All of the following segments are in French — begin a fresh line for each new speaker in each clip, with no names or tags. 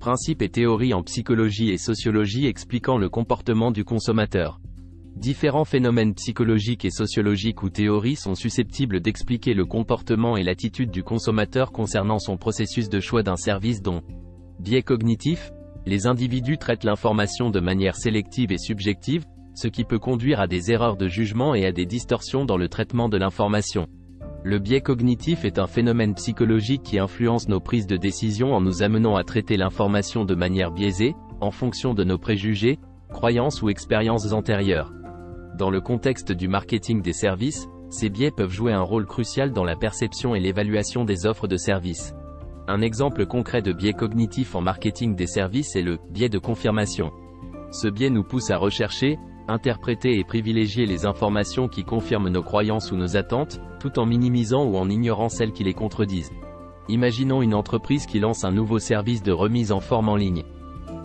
Principes et théories en psychologie et sociologie expliquant le comportement du consommateur. Différents phénomènes psychologiques et sociologiques ou théories sont susceptibles d'expliquer le comportement et l'attitude du consommateur concernant son processus de choix d'un service dont biais cognitif. Les individus traitent l'information de manière sélective et subjective, ce qui peut conduire à des erreurs de jugement et à des distorsions dans le traitement de l'information. Le biais cognitif est un phénomène psychologique qui influence nos prises de décision en nous amenant à traiter l'information de manière biaisée, en fonction de nos préjugés, croyances ou expériences antérieures. Dans le contexte du marketing des services, ces biais peuvent jouer un rôle crucial dans la perception et l'évaluation des offres de services. Un exemple concret de biais cognitif en marketing des services est le biais de confirmation. Ce biais nous pousse à rechercher, interpréter et privilégier les informations qui confirment nos croyances ou nos attentes, tout en minimisant ou en ignorant celles qui les contredisent. Imaginons une entreprise qui lance un nouveau service de remise en forme en ligne.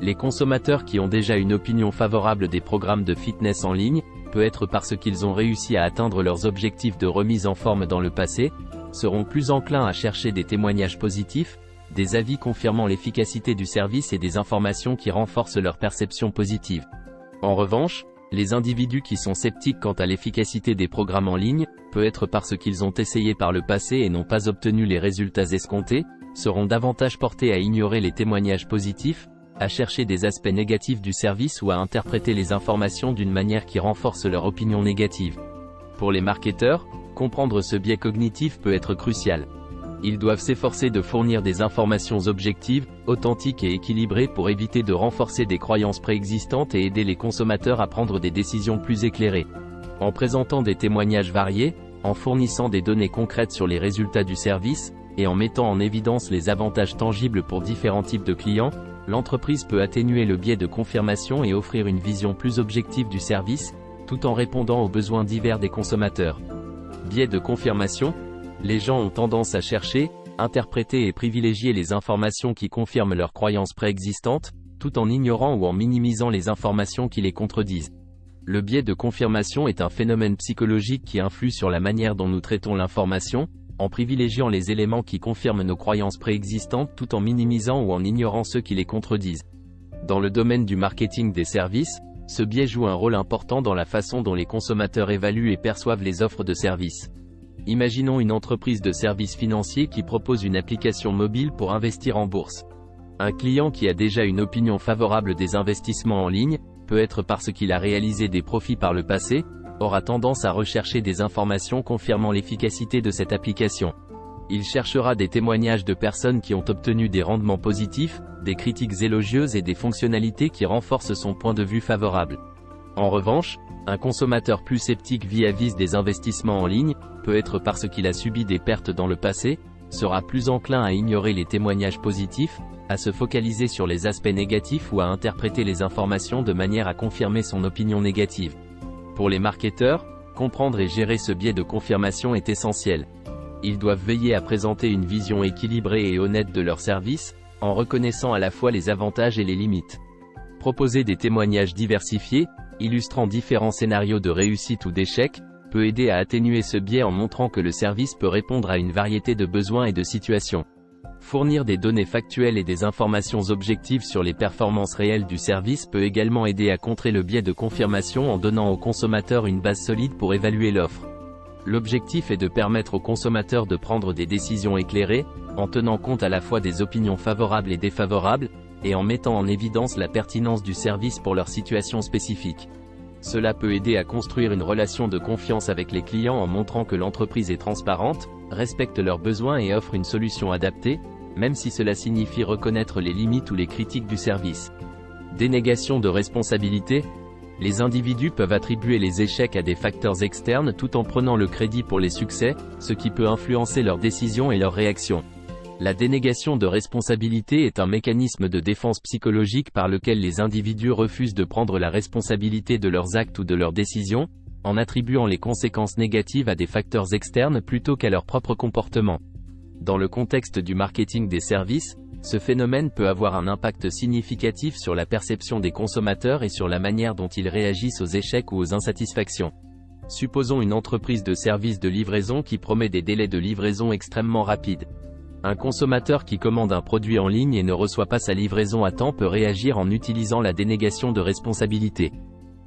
Les consommateurs qui ont déjà une opinion favorable des programmes de fitness en ligne, peut-être parce qu'ils ont réussi à atteindre leurs objectifs de remise en forme dans le passé, seront plus enclins à chercher des témoignages positifs, des avis confirmant l'efficacité du service et des informations qui renforcent leur perception positive. En revanche, les individus qui sont sceptiques quant à l'efficacité des programmes en ligne, peut-être parce qu'ils ont essayé par le passé et n'ont pas obtenu les résultats escomptés, seront davantage portés à ignorer les témoignages positifs, à chercher des aspects négatifs du service ou à interpréter les informations d'une manière qui renforce leur opinion négative. Pour les marketeurs, comprendre ce biais cognitif peut être crucial. Ils doivent s'efforcer de fournir des informations objectives, authentiques et équilibrées pour éviter de renforcer des croyances préexistantes et aider les consommateurs à prendre des décisions plus éclairées. En présentant des témoignages variés, en fournissant des données concrètes sur les résultats du service, et en mettant en évidence les avantages tangibles pour différents types de clients, l'entreprise peut atténuer le biais de confirmation et offrir une vision plus objective du service, tout en répondant aux besoins divers des consommateurs. Biais de confirmation. Les gens ont tendance à chercher, interpréter et privilégier les informations qui confirment leurs croyances préexistantes, tout en ignorant ou en minimisant les informations qui les contredisent. Le biais de confirmation est un phénomène psychologique qui influe sur la manière dont nous traitons l'information, en privilégiant les éléments qui confirment nos croyances préexistantes tout en minimisant ou en ignorant ceux qui les contredisent. Dans le domaine du marketing des services, ce biais joue un rôle important dans la façon dont les consommateurs évaluent et perçoivent les offres de services. Imaginons une entreprise de services financiers qui propose une application mobile pour investir en bourse. Un client qui a déjà une opinion favorable des investissements en ligne, peut-être parce qu'il a réalisé des profits par le passé, aura tendance à rechercher des informations confirmant l'efficacité de cette application. Il cherchera des témoignages de personnes qui ont obtenu des rendements positifs, des critiques élogieuses et des fonctionnalités qui renforcent son point de vue favorable. En revanche, un consommateur plus sceptique vis-à-vis des investissements en ligne, peut-être parce qu'il a subi des pertes dans le passé, sera plus enclin à ignorer les témoignages positifs, à se focaliser sur les aspects négatifs ou à interpréter les informations de manière à confirmer son opinion négative. Pour les marketeurs, comprendre et gérer ce biais de confirmation est essentiel. Ils doivent veiller à présenter une vision équilibrée et honnête de leur service, en reconnaissant à la fois les avantages et les limites. Proposer des témoignages diversifiés, illustrant différents scénarios de réussite ou d'échec, peut aider à atténuer ce biais en montrant que le service peut répondre à une variété de besoins et de situations. Fournir des données factuelles et des informations objectives sur les performances réelles du service peut également aider à contrer le biais de confirmation en donnant aux consommateurs une base solide pour évaluer l'offre. L'objectif est de permettre aux consommateurs de prendre des décisions éclairées, en tenant compte à la fois des opinions favorables et défavorables, et en mettant en évidence la pertinence du service pour leur situation spécifique. Cela peut aider à construire une relation de confiance avec les clients en montrant que l'entreprise est transparente, respecte leurs besoins et offre une solution adaptée, même si cela signifie reconnaître les limites ou les critiques du service. Dénégation de responsabilité. Les individus peuvent attribuer les échecs à des facteurs externes tout en prenant le crédit pour les succès, ce qui peut influencer leurs décisions et leurs réactions. La dénégation de responsabilité est un mécanisme de défense psychologique par lequel les individus refusent de prendre la responsabilité de leurs actes ou de leurs décisions, en attribuant les conséquences négatives à des facteurs externes plutôt qu'à leur propre comportement. Dans le contexte du marketing des services, ce phénomène peut avoir un impact significatif sur la perception des consommateurs et sur la manière dont ils réagissent aux échecs ou aux insatisfactions. Supposons une entreprise de services de livraison qui promet des délais de livraison extrêmement rapides. Un consommateur qui commande un produit en ligne et ne reçoit pas sa livraison à temps peut réagir en utilisant la dénégation de responsabilité.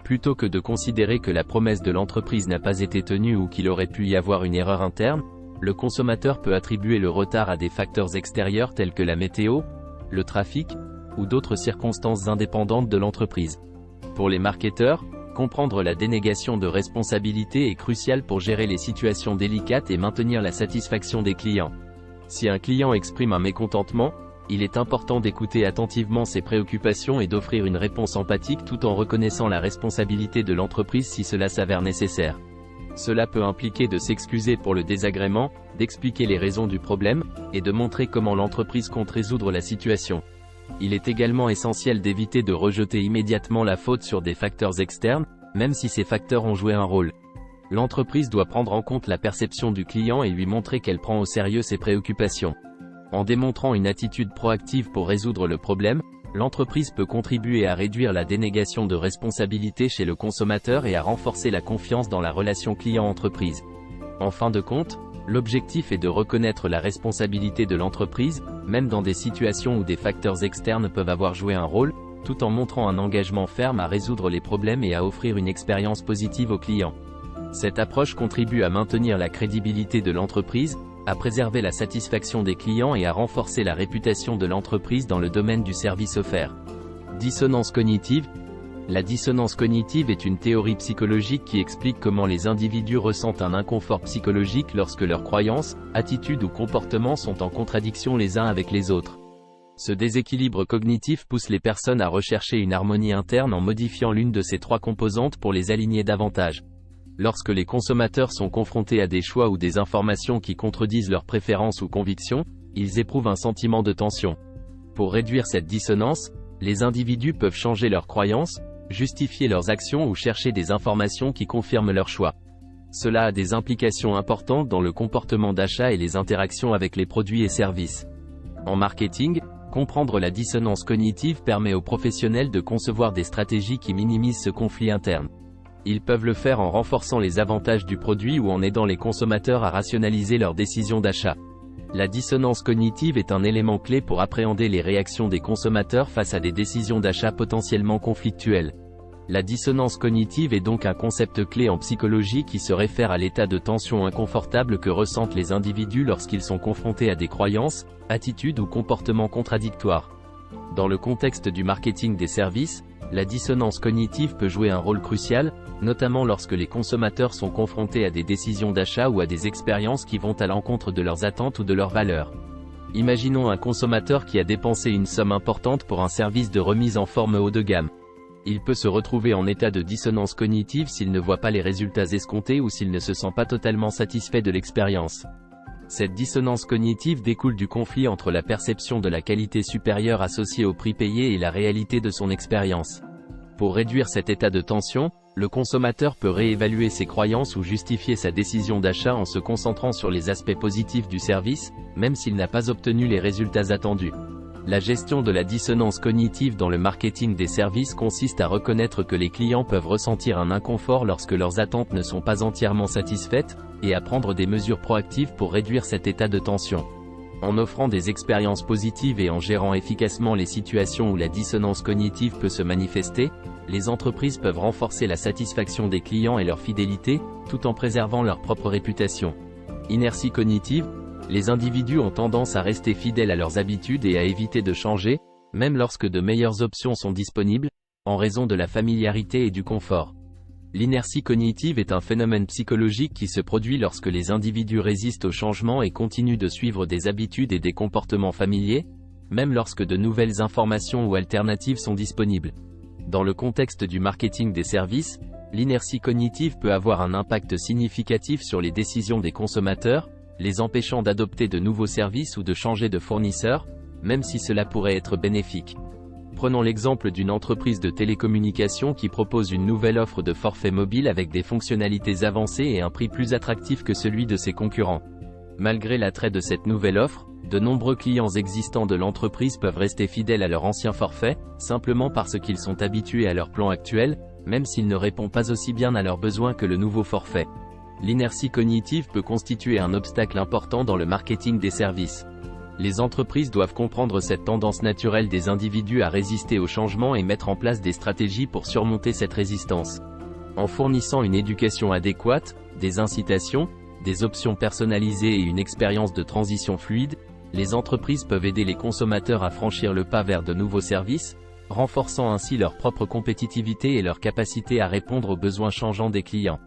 Plutôt que de considérer que la promesse de l'entreprise n'a pas été tenue ou qu'il aurait pu y avoir une erreur interne, le consommateur peut attribuer le retard à des facteurs extérieurs tels que la météo, le trafic, ou d'autres circonstances indépendantes de l'entreprise. Pour les marketeurs, comprendre la dénégation de responsabilité est crucial pour gérer les situations délicates et maintenir la satisfaction des clients. Si un client exprime un mécontentement, il est important d'écouter attentivement ses préoccupations et d'offrir une réponse empathique tout en reconnaissant la responsabilité de l'entreprise si cela s'avère nécessaire. Cela peut impliquer de s'excuser pour le désagrément, d'expliquer les raisons du problème, et de montrer comment l'entreprise compte résoudre la situation. Il est également essentiel d'éviter de rejeter immédiatement la faute sur des facteurs externes, même si ces facteurs ont joué un rôle. L'entreprise doit prendre en compte la perception du client et lui montrer qu'elle prend au sérieux ses préoccupations. En démontrant une attitude proactive pour résoudre le problème, l'entreprise peut contribuer à réduire la dénégation de responsabilité chez le consommateur et à renforcer la confiance dans la relation client-entreprise. En fin de compte, l'objectif est de reconnaître la responsabilité de l'entreprise, même dans des situations où des facteurs externes peuvent avoir joué un rôle, tout en montrant un engagement ferme à résoudre les problèmes et à offrir une expérience positive aux clients. Cette approche contribue à maintenir la crédibilité de l'entreprise, à préserver la satisfaction des clients et à renforcer la réputation de l'entreprise dans le domaine du service offert. Dissonance cognitive. La dissonance cognitive est une théorie psychologique qui explique comment les individus ressentent un inconfort psychologique lorsque leurs croyances, attitudes ou comportements sont en contradiction les uns avec les autres. Ce déséquilibre cognitif pousse les personnes à rechercher une harmonie interne en modifiant l'une de ces trois composantes pour les aligner davantage. Lorsque les consommateurs sont confrontés à des choix ou des informations qui contredisent leurs préférences ou convictions, ils éprouvent un sentiment de tension. Pour réduire cette dissonance, les individus peuvent changer leurs croyances, justifier leurs actions ou chercher des informations qui confirment leurs choix. Cela a des implications importantes dans le comportement d'achat et les interactions avec les produits et services. En marketing, comprendre la dissonance cognitive permet aux professionnels de concevoir des stratégies qui minimisent ce conflit interne. Ils peuvent le faire en renforçant les avantages du produit ou en aidant les consommateurs à rationaliser leurs décisions d'achat. La dissonance cognitive est un élément clé pour appréhender les réactions des consommateurs face à des décisions d'achat potentiellement conflictuelles. La dissonance cognitive est donc un concept clé en psychologie qui se réfère à l'état de tension inconfortable que ressentent les individus lorsqu'ils sont confrontés à des croyances, attitudes ou comportements contradictoires. Dans le contexte du marketing des services, la dissonance cognitive peut jouer un rôle crucial, notamment lorsque les consommateurs sont confrontés à des décisions d'achat ou à des expériences qui vont à l'encontre de leurs attentes ou de leurs valeurs. Imaginons un consommateur qui a dépensé une somme importante pour un service de remise en forme haut de gamme. Il peut se retrouver en état de dissonance cognitive s'il ne voit pas les résultats escomptés ou s'il ne se sent pas totalement satisfait de l'expérience. Cette dissonance cognitive découle du conflit entre la perception de la qualité supérieure associée au prix payé et la réalité de son expérience. Pour réduire cet état de tension, le consommateur peut réévaluer ses croyances ou justifier sa décision d'achat en se concentrant sur les aspects positifs du service, même s'il n'a pas obtenu les résultats attendus. La gestion de la dissonance cognitive dans le marketing des services consiste à reconnaître que les clients peuvent ressentir un inconfort lorsque leurs attentes ne sont pas entièrement satisfaites, et à prendre des mesures proactives pour réduire cet état de tension. En offrant des expériences positives et en gérant efficacement les situations où la dissonance cognitive peut se manifester, les entreprises peuvent renforcer la satisfaction des clients et leur fidélité, tout en préservant leur propre réputation. Inertie cognitive. Les individus ont tendance à rester fidèles à leurs habitudes et à éviter de changer, même lorsque de meilleures options sont disponibles, en raison de la familiarité et du confort. L'inertie cognitive est un phénomène psychologique qui se produit lorsque les individus résistent au changement et continuent de suivre des habitudes et des comportements familiers, même lorsque de nouvelles informations ou alternatives sont disponibles. Dans le contexte du marketing des services, l'inertie cognitive peut avoir un impact significatif sur les décisions des consommateurs, les empêchant d'adopter de nouveaux services ou de changer de fournisseur, même si cela pourrait être bénéfique. Prenons l'exemple d'une entreprise de télécommunications qui propose une nouvelle offre de forfait mobile avec des fonctionnalités avancées et un prix plus attractif que celui de ses concurrents. Malgré l'attrait de cette nouvelle offre, de nombreux clients existants de l'entreprise peuvent rester fidèles à leur ancien forfait, simplement parce qu'ils sont habitués à leur plan actuel, même s'il ne répond pas aussi bien à leurs besoins que le nouveau forfait. L'inertie cognitive peut constituer un obstacle important dans le marketing des services. Les entreprises doivent comprendre cette tendance naturelle des individus à résister au changement et mettre en place des stratégies pour surmonter cette résistance. En fournissant une éducation adéquate, des incitations, des options personnalisées et une expérience de transition fluide, les entreprises peuvent aider les consommateurs à franchir le pas vers de nouveaux services, renforçant ainsi leur propre compétitivité et leur capacité à répondre aux besoins changeants des clients.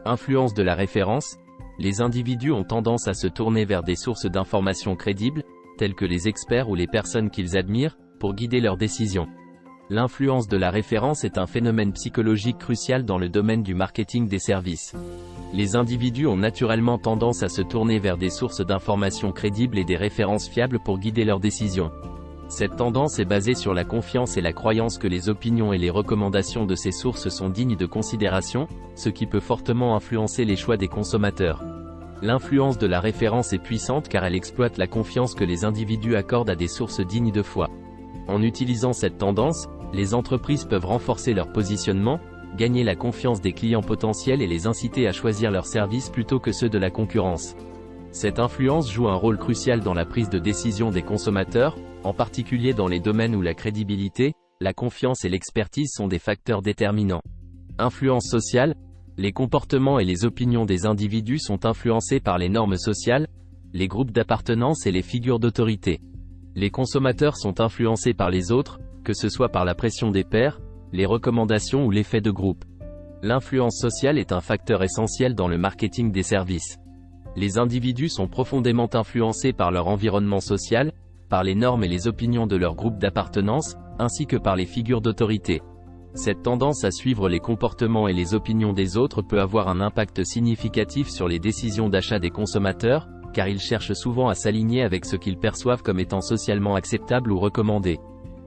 Influence de la référence. Les individus ont tendance à se tourner vers des sources d'informations crédibles, telles que les experts ou les personnes qu'ils admirent, pour guider leurs décisions. L'influence de la référence est un phénomène psychologique crucial dans le domaine du marketing des services. Les individus ont naturellement tendance à se tourner vers des sources d'informations crédibles et des références fiables pour guider leurs décisions. Cette tendance est basée sur la confiance et la croyance que les opinions et les recommandations de ces sources sont dignes de considération, ce qui peut fortement influencer les choix des consommateurs. L'influence de la référence est puissante car elle exploite la confiance que les individus accordent à des sources dignes de foi. En utilisant cette tendance, les entreprises peuvent renforcer leur positionnement, gagner la confiance des clients potentiels et les inciter à choisir leurs services plutôt que ceux de la concurrence. Cette influence joue un rôle crucial dans la prise de décision des consommateurs, en particulier dans les domaines où la crédibilité, la confiance et l'expertise sont des facteurs déterminants. Influence sociale. Les comportements et les opinions des individus sont influencés par les normes sociales, les groupes d'appartenance et les figures d'autorité. Les consommateurs sont influencés par les autres, que ce soit par la pression des pairs, les recommandations ou l'effet de groupe. L'influence sociale est un facteur essentiel dans le marketing des services. Les individus sont profondément influencés par leur environnement social, par les normes et les opinions de leur groupe d'appartenance, ainsi que par les figures d'autorité. Cette tendance à suivre les comportements et les opinions des autres peut avoir un impact significatif sur les décisions d'achat des consommateurs, car ils cherchent souvent à s'aligner avec ce qu'ils perçoivent comme étant socialement acceptable ou recommandé.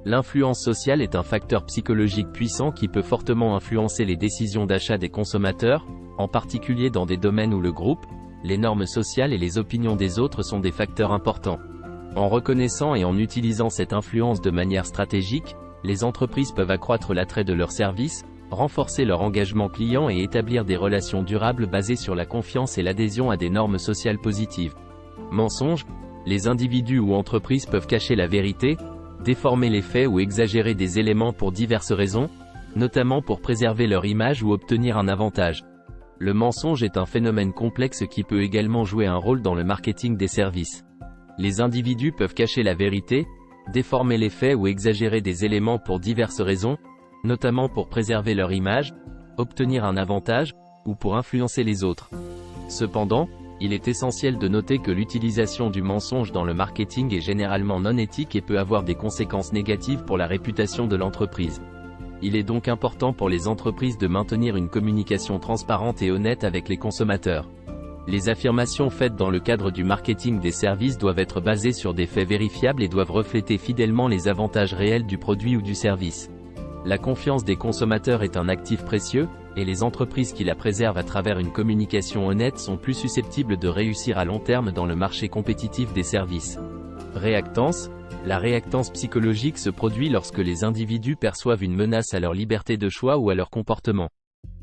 L'influence sociale est un facteur psychologique puissant qui peut fortement influencer les décisions d'achat des consommateurs, en particulier dans des domaines où le groupe, les normes sociales et les opinions des autres sont des facteurs importants. En reconnaissant et en utilisant cette influence de manière stratégique, les entreprises peuvent accroître l'attrait de leurs services, renforcer leur engagement client et établir des relations durables basées sur la confiance et l'adhésion à des normes sociales positives. Mensonge. Les individus ou entreprises peuvent cacher la vérité, déformer les faits ou exagérer des éléments pour diverses raisons, notamment pour préserver leur image ou obtenir un avantage. Le mensonge est un phénomène complexe qui peut également jouer un rôle dans le marketing des services. Les individus peuvent cacher la vérité, déformer les faits ou exagérer des éléments pour diverses raisons, notamment pour préserver leur image, obtenir un avantage, ou pour influencer les autres. Cependant, il est essentiel de noter que l'utilisation du mensonge dans le marketing est généralement non éthique et peut avoir des conséquences négatives pour la réputation de l'entreprise. Il est donc important pour les entreprises de maintenir une communication transparente et honnête avec les consommateurs. Les affirmations faites dans le cadre du marketing des services doivent être basées sur des faits vérifiables et doivent refléter fidèlement les avantages réels du produit ou du service. La confiance des consommateurs est un actif précieux, et les entreprises qui la préservent à travers une communication honnête sont plus susceptibles de réussir à long terme dans le marché compétitif des services. Réactance. La réactance psychologique se produit lorsque les individus perçoivent une menace à leur liberté de choix ou à leur comportement.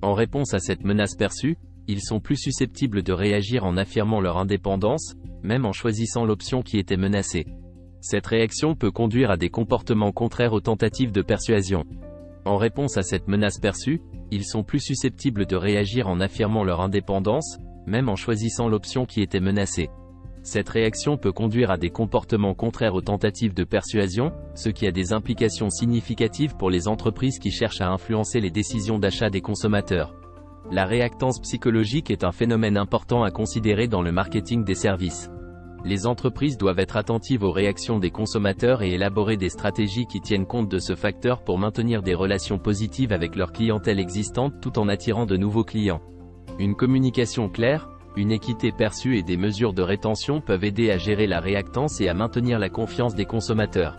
En réponse à cette menace perçue, ils sont plus susceptibles de réagir en affirmant leur indépendance, même en choisissant l'option qui était menacée. Cette réaction peut conduire à des comportements contraires aux tentatives de persuasion. En réponse à cette menace perçue, ils sont plus susceptibles de réagir en affirmant leur indépendance, même en choisissant l'option qui était menacée. Cette réaction peut conduire à des comportements contraires aux tentatives de persuasion, ce qui a des implications significatives pour les entreprises qui cherchent à influencer les décisions d'achat des consommateurs. La réactance psychologique est un phénomène important à considérer dans le marketing des services. Les entreprises doivent être attentives aux réactions des consommateurs et élaborer des stratégies qui tiennent compte de ce facteur pour maintenir des relations positives avec leur clientèle existante tout en attirant de nouveaux clients. Une communication claire, une équité perçue et des mesures de rétention peuvent aider à gérer la réactance et à maintenir la confiance des consommateurs.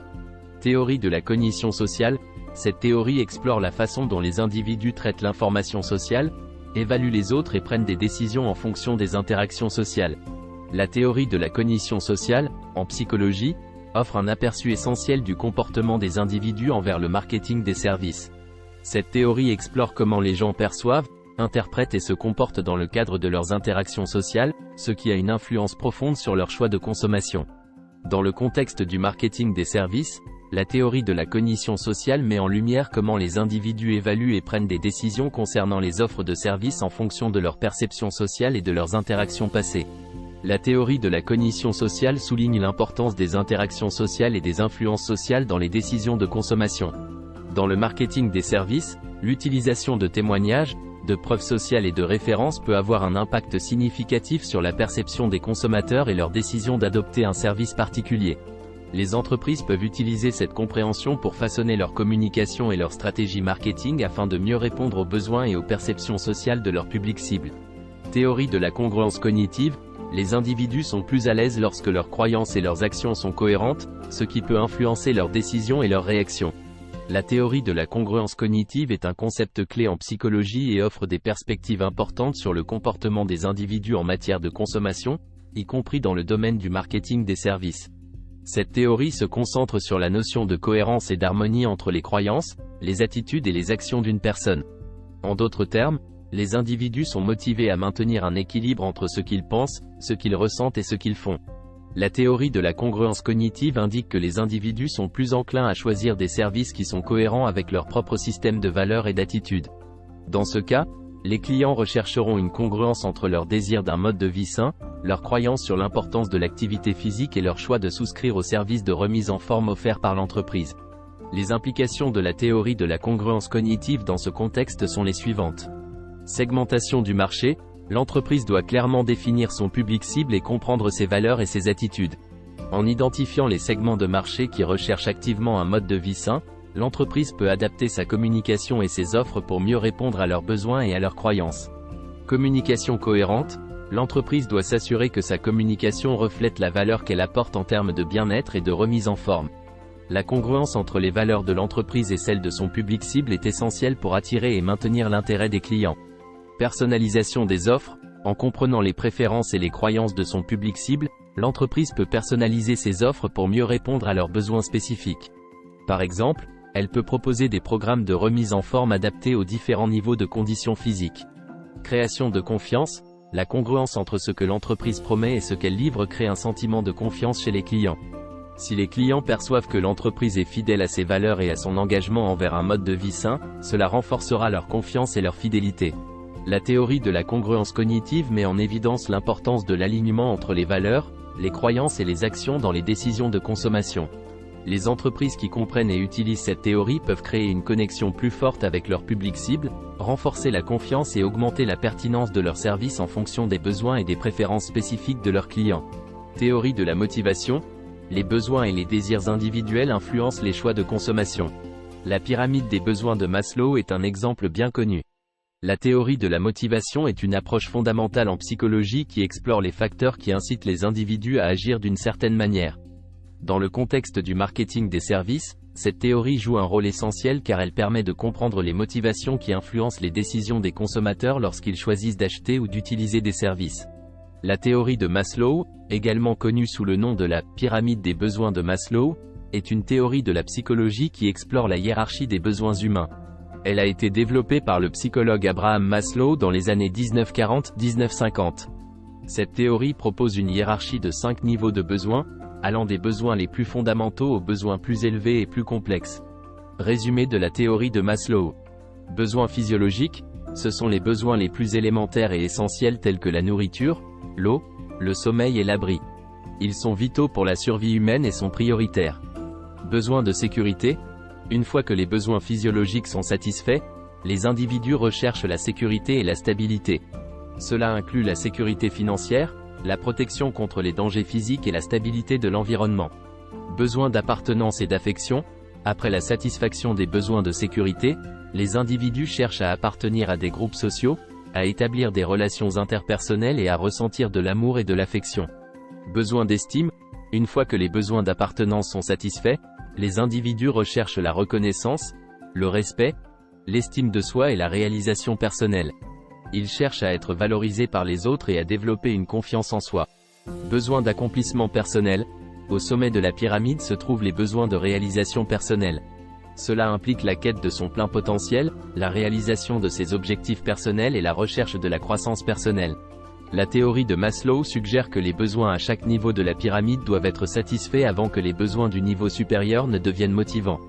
Théorie de la cognition sociale. Cette théorie explore la façon dont les individus traitent l'information sociale, évaluent les autres et prennent des décisions en fonction des interactions sociales. La théorie de la cognition sociale, en psychologie, offre un aperçu essentiel du comportement des individus envers le marketing des services. Cette théorie explore comment les gens perçoivent, interprètent et se comportent dans le cadre de leurs interactions sociales, ce qui a une influence profonde sur leur choix de consommation. Dans le contexte du marketing des services, la théorie de la cognition sociale met en lumière comment les individus évaluent et prennent des décisions concernant les offres de services en fonction de leur perception sociale et de leurs interactions passées. La théorie de la cognition sociale souligne l'importance des interactions sociales et des influences sociales dans les décisions de consommation. Dans le marketing des services, l'utilisation de témoignages, de preuves sociales et de références peut avoir un impact significatif sur la perception des consommateurs et leur décision d'adopter un service particulier. Les entreprises peuvent utiliser cette compréhension pour façonner leur communication et leur stratégie marketing afin de mieux répondre aux besoins et aux perceptions sociales de leur public cible. Théorie de la congruence cognitive. Les individus sont plus à l'aise lorsque leurs croyances et leurs actions sont cohérentes, ce qui peut influencer leurs décisions et leurs réactions. La théorie de la congruence cognitive est un concept clé en psychologie et offre des perspectives importantes sur le comportement des individus en matière de consommation, y compris dans le domaine du marketing des services. Cette théorie se concentre sur la notion de cohérence et d'harmonie entre les croyances, les attitudes et les actions d'une personne. En d'autres termes, les individus sont motivés à maintenir un équilibre entre ce qu'ils pensent, ce qu'ils ressentent et ce qu'ils font. La théorie de la congruence cognitive indique que les individus sont plus enclins à choisir des services qui sont cohérents avec leur propre système de valeurs et d'attitudes. Dans ce cas, les clients rechercheront une congruence entre leur désir d'un mode de vie sain, leur croyance sur l'importance de l'activité physique et leur choix de souscrire aux services de remise en forme offerts par l'entreprise. Les implications de la théorie de la congruence cognitive dans ce contexte sont les suivantes. Segmentation du marché. L'entreprise doit clairement définir son public cible et comprendre ses valeurs et ses attitudes. En identifiant les segments de marché qui recherchent activement un mode de vie sain, l'entreprise peut adapter sa communication et ses offres pour mieux répondre à leurs besoins et à leurs croyances. Communication cohérente. L'entreprise doit s'assurer que sa communication reflète la valeur qu'elle apporte en termes de bien-être et de remise en forme. La congruence entre les valeurs de l'entreprise et celles de son public cible est essentielle pour attirer et maintenir l'intérêt des clients. Personnalisation des offres. En comprenant les préférences et les croyances de son public cible, l'entreprise peut personnaliser ses offres pour mieux répondre à leurs besoins spécifiques. Par exemple, elle peut proposer des programmes de remise en forme adaptés aux différents niveaux de conditions physiques. Création de confiance. La congruence entre ce que l'entreprise promet et ce qu'elle livre crée un sentiment de confiance chez les clients. Si les clients perçoivent que l'entreprise est fidèle à ses valeurs et à son engagement envers un mode de vie sain, cela renforcera leur confiance et leur fidélité. La théorie de la congruence cognitive met en évidence l'importance de l'alignement entre les valeurs, les croyances et les actions dans les décisions de consommation. Les entreprises qui comprennent et utilisent cette théorie peuvent créer une connexion plus forte avec leur public cible, renforcer la confiance et augmenter la pertinence de leurs services en fonction des besoins et des préférences spécifiques de leurs clients. Théorie de la motivation. Les besoins et les désirs individuels influencent les choix de consommation. La pyramide des besoins de Maslow est un exemple bien connu. La théorie de la motivation est une approche fondamentale en psychologie qui explore les facteurs qui incitent les individus à agir d'une certaine manière. Dans le contexte du marketing des services, cette théorie joue un rôle essentiel car elle permet de comprendre les motivations qui influencent les décisions des consommateurs lorsqu'ils choisissent d'acheter ou d'utiliser des services. La théorie de Maslow, également connue sous le nom de la pyramide des besoins de Maslow, est une théorie de la psychologie qui explore la hiérarchie des besoins humains. Elle a été développée par le psychologue Abraham Maslow dans les années 1940-1950. Cette théorie propose une hiérarchie de 5 niveaux de besoins, allant des besoins les plus fondamentaux aux besoins plus élevés et plus complexes. Résumé de la théorie de Maslow. Besoins physiologiques, ce sont les besoins les plus élémentaires et essentiels tels que la nourriture, l'eau, le sommeil et l'abri. Ils sont vitaux pour la survie humaine et sont prioritaires. Besoins de sécurité. Une fois que les besoins physiologiques sont satisfaits, les individus recherchent la sécurité et la stabilité. Cela inclut la sécurité financière, la protection contre les dangers physiques et la stabilité de l'environnement. Besoins d'appartenance et d'affection. Après la satisfaction des besoins de sécurité, les individus cherchent à appartenir à des groupes sociaux, à établir des relations interpersonnelles et à ressentir de l'amour et de l'affection. Besoins d'estime. Une fois que les besoins d'appartenance sont satisfaits, les individus recherchent la reconnaissance, le respect, l'estime de soi et la réalisation personnelle. Ils cherchent à être valorisés par les autres et à développer une confiance en soi. Besoins d'accomplissement personnel. Au sommet de la pyramide se trouvent les besoins de réalisation personnelle. Cela implique la quête de son plein potentiel, la réalisation de ses objectifs personnels et la recherche de la croissance personnelle. La théorie de Maslow suggère que les besoins à chaque niveau de la pyramide doivent être satisfaits avant que les besoins du niveau supérieur ne deviennent motivants.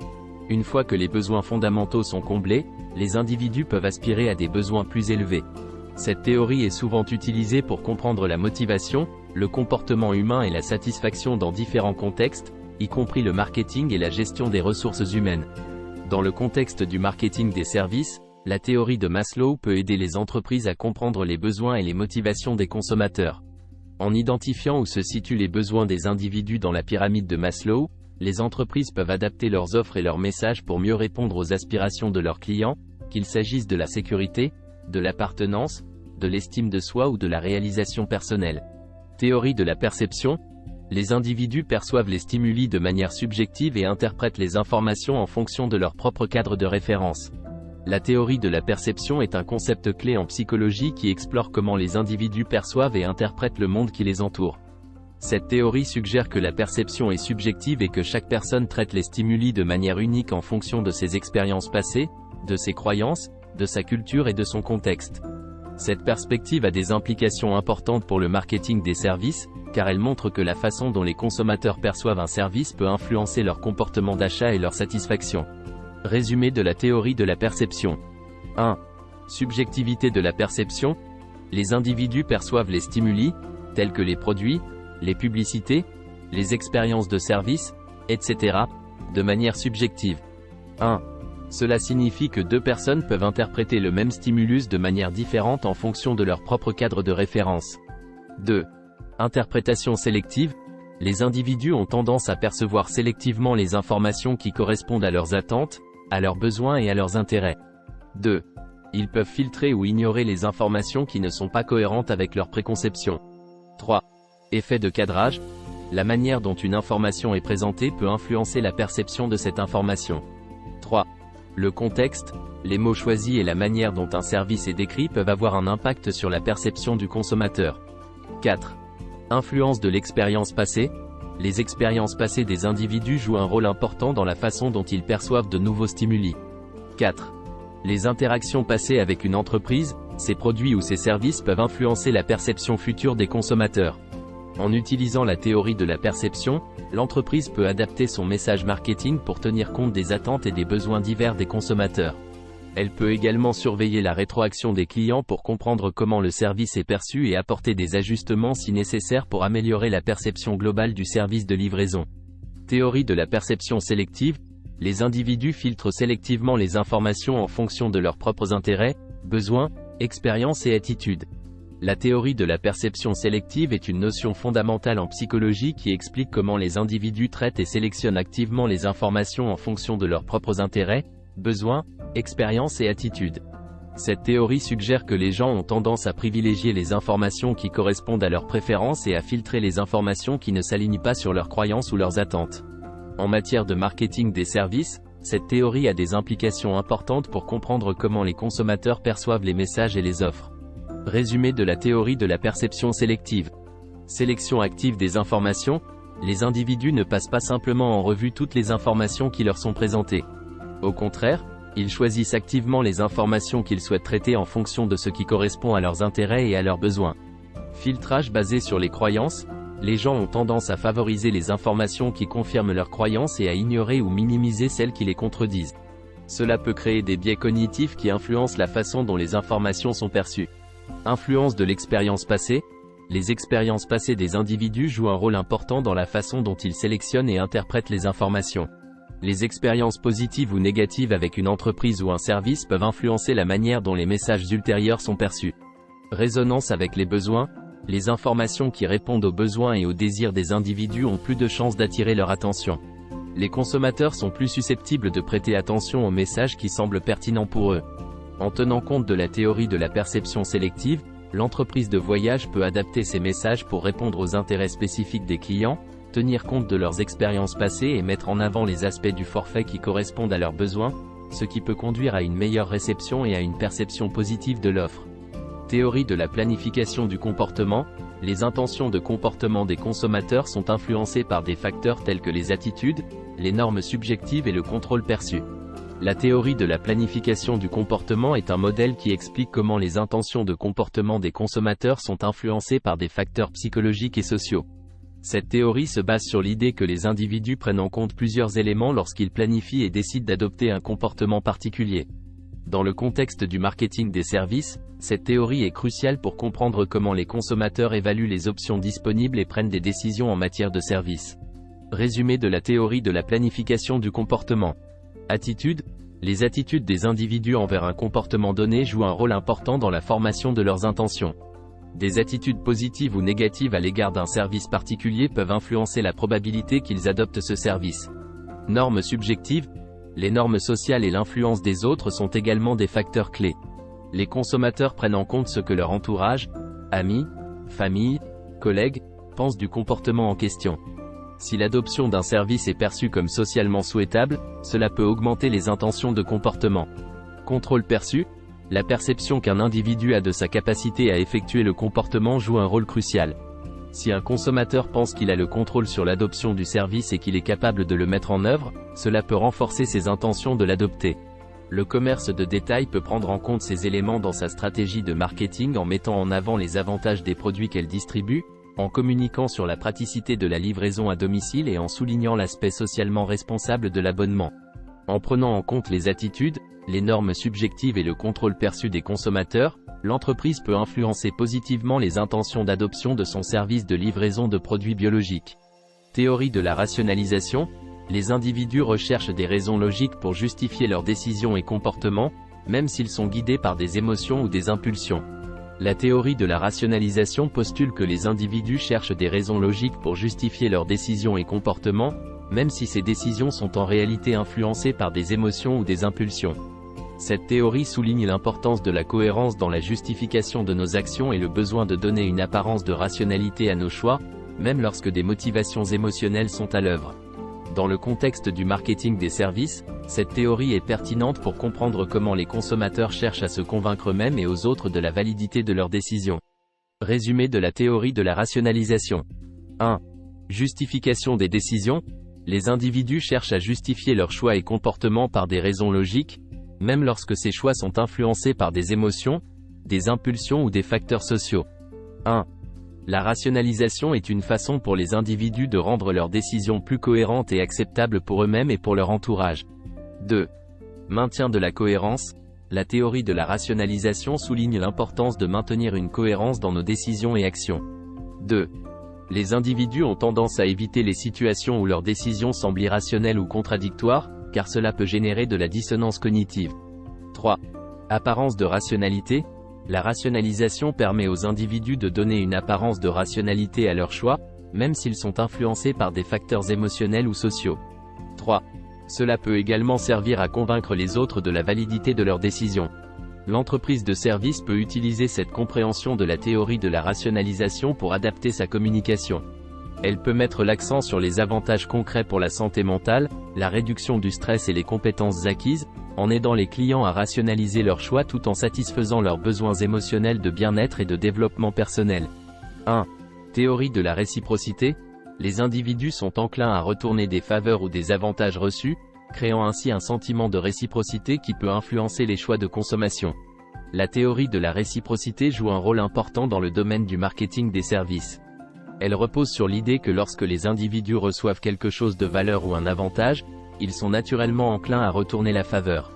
Une fois que les besoins fondamentaux sont comblés, les individus peuvent aspirer à des besoins plus élevés. Cette théorie est souvent utilisée pour comprendre la motivation, le comportement humain et la satisfaction dans différents contextes, y compris le marketing et la gestion des ressources humaines. Dans le contexte du marketing des services, la théorie de Maslow peut aider les entreprises à comprendre les besoins et les motivations des consommateurs. En identifiant où se situent les besoins des individus dans la pyramide de Maslow, les entreprises peuvent adapter leurs offres et leurs messages pour mieux répondre aux aspirations de leurs clients, qu'il s'agisse de la sécurité, de l'appartenance, de l'estime de soi ou de la réalisation personnelle. Théorie de la perception. Les individus perçoivent les stimuli de manière subjective et interprètent les informations en fonction de leur propre cadre de référence. La théorie de la perception est un concept clé en psychologie qui explore comment les individus perçoivent et interprètent le monde qui les entoure. Cette théorie suggère que la perception est subjective et que chaque personne traite les stimuli de manière unique en fonction de ses expériences passées, de ses croyances, de sa culture et de son contexte. Cette perspective a des implications importantes pour le marketing des services, car elle montre que la façon dont les consommateurs perçoivent un service peut influencer leur comportement d'achat et leur satisfaction. Résumé de la théorie de la perception. 1. Subjectivité de la perception. Les individus perçoivent les stimuli, tels que les produits, les publicités, les expériences de service, etc., de manière subjective. 1. Cela signifie que deux personnes peuvent interpréter le même stimulus de manière différente en fonction de leur propre cadre de référence. 2. Interprétation sélective. Les individus ont tendance à percevoir sélectivement les informations qui correspondent à leurs attentes, à leurs besoins et à leurs intérêts. 2. Ils peuvent filtrer ou ignorer les informations qui ne sont pas cohérentes avec leurs préconceptions. 3. Effet de cadrage. La manière dont une information est présentée peut influencer la perception de cette information. 3. Le contexte, les mots choisis et la manière dont un service est décrit peuvent avoir un impact sur la perception du consommateur. 4. Influence de l'expérience passée. Les expériences passées des individus jouent un rôle important dans la façon dont ils perçoivent de nouveaux stimuli. 4. Les interactions passées avec une entreprise, ses produits ou ses services peuvent influencer la perception future des consommateurs. En utilisant la théorie de la perception, l'entreprise peut adapter son message marketing pour tenir compte des attentes et des besoins divers des consommateurs. Elle peut également surveiller la rétroaction des clients pour comprendre comment le service est perçu et apporter des ajustements si nécessaire pour améliorer la perception globale du service de livraison. Théorie de la perception sélective. Les individus filtrent sélectivement les informations en fonction de leurs propres intérêts, besoins, expériences et attitudes. La théorie de la perception sélective est une notion fondamentale en psychologie qui explique comment les individus traitent et sélectionnent activement les informations en fonction de leurs propres intérêts, besoins, expériences et attitudes. Cette théorie suggère que les gens ont tendance à privilégier les informations qui correspondent à leurs préférences et à filtrer les informations qui ne s'alignent pas sur leurs croyances ou leurs attentes. En matière de marketing des services, cette théorie a des implications importantes pour comprendre comment les consommateurs perçoivent les messages et les offres. Résumé de la théorie de la perception sélective. Sélection active des informations. Les individus ne passent pas simplement en revue toutes les informations qui leur sont présentées. Au contraire, ils choisissent activement les informations qu'ils souhaitent traiter en fonction de ce qui correspond à leurs intérêts et à leurs besoins. Filtrage basé sur les croyances. Les gens ont tendance à favoriser les informations qui confirment leurs croyances et à ignorer ou minimiser celles qui les contredisent. Cela peut créer des biais cognitifs qui influencent la façon dont les informations sont perçues. Influence de l'expérience passée. Les expériences passées des individus jouent un rôle important dans la façon dont ils sélectionnent et interprètent les informations. Les expériences positives ou négatives avec une entreprise ou un service peuvent influencer la manière dont les messages ultérieurs sont perçus. Résonance avec les besoins. Les informations qui répondent aux besoins et aux désirs des individus ont plus de chances d'attirer leur attention. Les consommateurs sont plus susceptibles de prêter attention aux messages qui semblent pertinents pour eux. En tenant compte de la théorie de la perception sélective, l'entreprise de voyage peut adapter ses messages pour répondre aux intérêts spécifiques des clients, tenir compte de leurs expériences passées et mettre en avant les aspects du forfait qui correspondent à leurs besoins, ce qui peut conduire à une meilleure réception et à une perception positive de l'offre. Théorie de la planification du comportement. Les intentions de comportement des consommateurs sont influencées par des facteurs tels que les attitudes, les normes subjectives et le contrôle perçu. La théorie de la planification du comportement est un modèle qui explique comment les intentions de comportement des consommateurs sont influencées par des facteurs psychologiques et sociaux. Cette théorie se base sur l'idée que les individus prennent en compte plusieurs éléments lorsqu'ils planifient et décident d'adopter un comportement particulier. Dans le contexte du marketing des services, cette théorie est cruciale pour comprendre comment les consommateurs évaluent les options disponibles et prennent des décisions en matière de services. Résumé de la théorie de la planification du comportement. Attitude. Les attitudes des individus envers un comportement donné jouent un rôle important dans la formation de leurs intentions. Des attitudes positives ou négatives à l'égard d'un service particulier peuvent influencer la probabilité qu'ils adoptent ce service. Normes subjectives. Les normes sociales et l'influence des autres sont également des facteurs clés. Les consommateurs prennent en compte ce que leur entourage, amis, famille, collègues, pensent du comportement en question. Si l'adoption d'un service est perçue comme socialement souhaitable, cela peut augmenter les intentions de comportement. Contrôle perçu. La perception qu'un individu a de sa capacité à effectuer le comportement joue un rôle crucial. Si un consommateur pense qu'il a le contrôle sur l'adoption du service et qu'il est capable de le mettre en œuvre, cela peut renforcer ses intentions de l'adopter. Le commerce de détail peut prendre en compte ces éléments dans sa stratégie de marketing en mettant en avant les avantages des produits qu'elle distribue, en communiquant sur la praticité de la livraison à domicile et en soulignant l'aspect socialement responsable de l'abonnement. En prenant en compte les attitudes, les normes subjectives et le contrôle perçu des consommateurs, l'entreprise peut influencer positivement les intentions d'adoption de son service de livraison de produits biologiques. Théorie de la rationalisation. Les individus recherchent des raisons logiques pour justifier leurs décisions et comportements, même s'ils sont guidés par des émotions ou des impulsions. La théorie de la rationalisation postule que les individus cherchent des raisons logiques pour justifier leurs décisions et comportements, même si ces décisions sont en réalité influencées par des émotions ou des impulsions. Cette théorie souligne l'importance de la cohérence dans la justification de nos actions et le besoin de donner une apparence de rationalité à nos choix, même lorsque des motivations émotionnelles sont à l'œuvre. Dans le contexte du marketing des services, cette théorie est pertinente pour comprendre comment les consommateurs cherchent à se convaincre eux-mêmes et aux autres de la validité de leurs décisions. Résumé de la théorie de la rationalisation. 1. Justification des décisions. Les individus cherchent à justifier leurs choix et comportements par des raisons logiques, même lorsque ces choix sont influencés par des émotions, des impulsions ou des facteurs sociaux. 1. La rationalisation est une façon pour les individus de rendre leurs décisions plus cohérentes et acceptables pour eux-mêmes et pour leur entourage. 2. Maintien de la cohérence. La théorie de la rationalisation souligne l'importance de maintenir une cohérence dans nos décisions et actions. 2. Les individus ont tendance à éviter les situations où leurs décisions semblent irrationnelles ou contradictoires, car cela peut générer de la dissonance cognitive. 3. Apparence de rationalité. La rationalisation permet aux individus de donner une apparence de rationalité à leurs choix, même s'ils sont influencés par des facteurs émotionnels ou sociaux. 3. Cela peut également servir à convaincre les autres de la validité de leurs décisions. L'entreprise de service peut utiliser cette compréhension de la théorie de la rationalisation pour adapter sa communication. Elle peut mettre l'accent sur les avantages concrets pour la santé mentale, la réduction du stress et les compétences acquises, en aidant les clients à rationaliser leurs choix tout en satisfaisant leurs besoins émotionnels de bien-être et de développement personnel. 1. Théorie de la réciprocité. Les individus sont enclins à retourner des faveurs ou des avantages reçus, créant ainsi un sentiment de réciprocité qui peut influencer les choix de consommation. La théorie de la réciprocité joue un rôle important dans le domaine du marketing des services. Elle repose sur l'idée que lorsque les individus reçoivent quelque chose de valeur ou un avantage, ils sont naturellement enclins à retourner la faveur.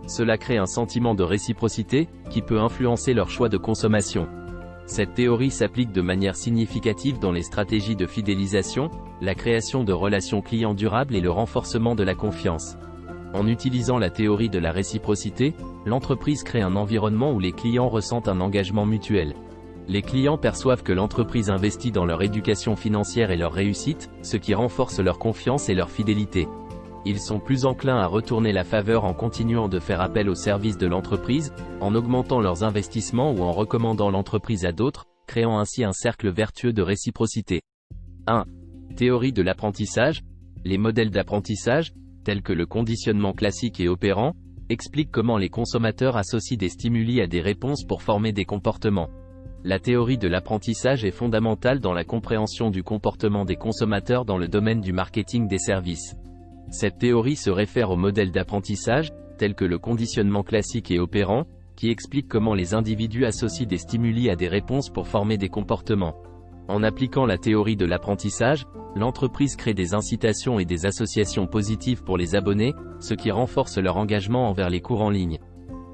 Cela crée un sentiment de réciprocité, qui peut influencer leur choix de consommation. Cette théorie s'applique de manière significative dans les stratégies de fidélisation, la création de relations clients durables et le renforcement de la confiance. En utilisant la théorie de la réciprocité, l'entreprise crée un environnement où les clients ressentent un engagement mutuel. Les clients perçoivent que l'entreprise investit dans leur éducation financière et leur réussite, ce qui renforce leur confiance et leur fidélité. Ils sont plus enclins à retourner la faveur en continuant de faire appel aux services de l'entreprise, en augmentant leurs investissements ou en recommandant l'entreprise à d'autres, créant ainsi un cercle vertueux de réciprocité. 1. Théorie de l'apprentissage. Les modèles d'apprentissage, tels que le conditionnement classique et opérant, expliquent comment les consommateurs associent des stimuli à des réponses pour former des comportements. La théorie de l'apprentissage est fondamentale dans la compréhension du comportement des consommateurs dans le domaine du marketing des services. Cette théorie se réfère au modèle d'apprentissage, tels que le conditionnement classique et opérant, qui explique comment les individus associent des stimuli à des réponses pour former des comportements. En appliquant la théorie de l'apprentissage, l'entreprise crée des incitations et des associations positives pour les abonnés, ce qui renforce leur engagement envers les cours en ligne.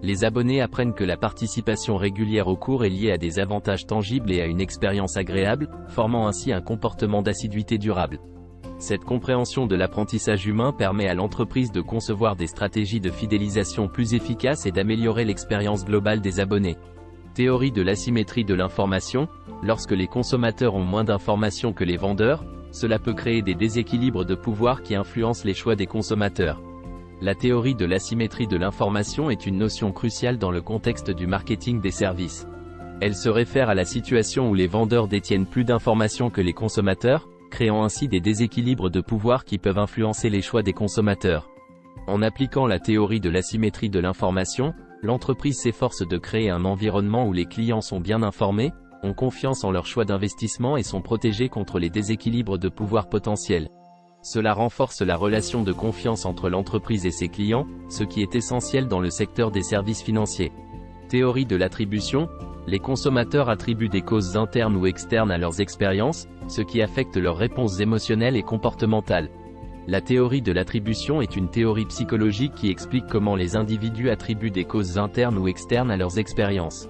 Les abonnés apprennent que la participation régulière aux cours est liée à des avantages tangibles et à une expérience agréable, formant ainsi un comportement d'assiduité durable. Cette compréhension de l'apprentissage humain permet à l'entreprise de concevoir des stratégies de fidélisation plus efficaces et d'améliorer l'expérience globale des abonnés. Théorie de l'asymétrie de l'information, lorsque les consommateurs ont moins d'informations que les vendeurs, cela peut créer des déséquilibres de pouvoir qui influencent les choix des consommateurs. La théorie de l'asymétrie de l'information est une notion cruciale dans le contexte du marketing des services. Elle se réfère à la situation où les vendeurs détiennent plus d'informations que les consommateurs, créant ainsi des déséquilibres de pouvoir qui peuvent influencer les choix des consommateurs. En appliquant la théorie de l'asymétrie de l'information, l'entreprise s'efforce de créer un environnement où les clients sont bien informés, ont confiance en leur choix d'investissement et sont protégés contre les déséquilibres de pouvoir potentiels. Cela renforce la relation de confiance entre l'entreprise et ses clients, ce qui est essentiel dans le secteur des services financiers. Théorie de l'attribution, les consommateurs attribuent des causes internes ou externes à leurs expériences, ce qui affecte leurs réponses émotionnelles et comportementales. La théorie de l'attribution est une théorie psychologique qui explique comment les individus attribuent des causes internes ou externes à leurs expériences.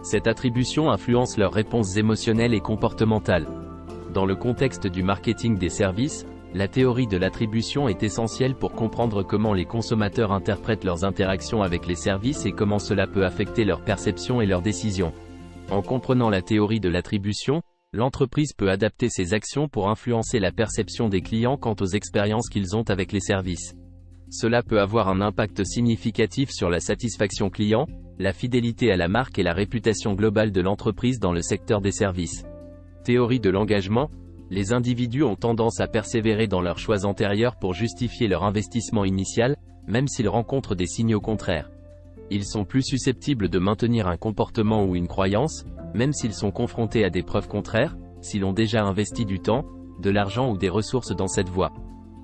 Cette attribution influence leurs réponses émotionnelles et comportementales. Dans le contexte du marketing des services, la théorie de l'attribution est essentielle pour comprendre comment les consommateurs interprètent leurs interactions avec les services et comment cela peut affecter leur perception et leurs décisions. En comprenant la théorie de l'attribution, l'entreprise peut adapter ses actions pour influencer la perception des clients quant aux expériences qu'ils ont avec les services. Cela peut avoir un impact significatif sur la satisfaction client, la fidélité à la marque et la réputation globale de l'entreprise dans le secteur des services. Théorie de l'engagement, les individus ont tendance à persévérer dans leurs choix antérieurs pour justifier leur investissement initial, même s'ils rencontrent des signaux contraires. Ils sont plus susceptibles de maintenir un comportement ou une croyance, même s'ils sont confrontés à des preuves contraires, s'ils ont déjà investi du temps, de l'argent ou des ressources dans cette voie.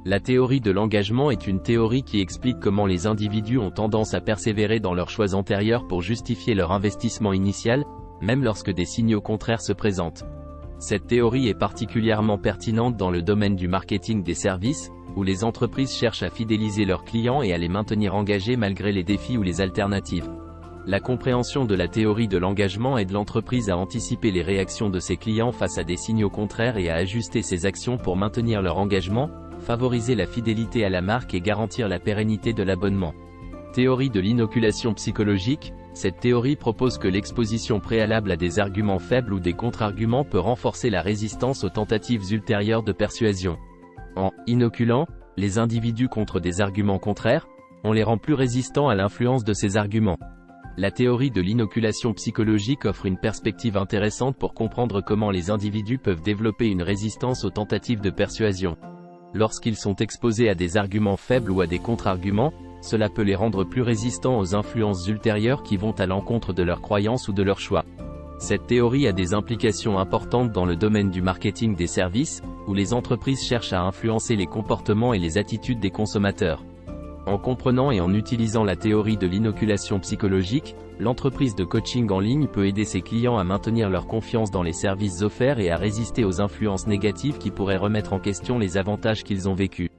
La théorie de l'engagement est une théorie qui explique comment les individus ont tendance à persévérer dans leurs choix antérieurs pour justifier leur investissement initial, même lorsque des signaux contraires se présentent. Cette théorie est particulièrement pertinente dans le domaine du marketing des services, où les entreprises cherchent à fidéliser leurs clients et à les maintenir engagés malgré les défis ou les alternatives. La compréhension de la théorie de l'engagement aide l'entreprise à anticiper les réactions de ses clients face à des signaux contraires et à ajuster ses actions pour maintenir leur engagement, favoriser la fidélité à la marque et garantir la pérennité de l'abonnement. Théorie de l'inoculation psychologique, cette théorie propose que l'exposition préalable à des arguments faibles ou des contre-arguments peut renforcer la résistance aux tentatives ultérieures de persuasion. En inoculant les individus contre des arguments contraires, on les rend plus résistants à l'influence de ces arguments. La théorie de l'inoculation psychologique offre une perspective intéressante pour comprendre comment les individus peuvent développer une résistance aux tentatives de persuasion. Lorsqu'ils sont exposés à des arguments faibles ou à des contre-arguments, cela peut les rendre plus résistants aux influences ultérieures qui vont à l'encontre de leurs croyances ou de leurs choix. Cette théorie a des implications importantes dans le domaine du marketing des services, où les entreprises cherchent à influencer les comportements et les attitudes des consommateurs. En comprenant et en utilisant la théorie de l'inoculation psychologique, l'entreprise de coaching en ligne peut aider ses clients à maintenir leur confiance dans les services offerts et à résister aux influences négatives qui pourraient remettre en question les avantages qu'ils ont vécus.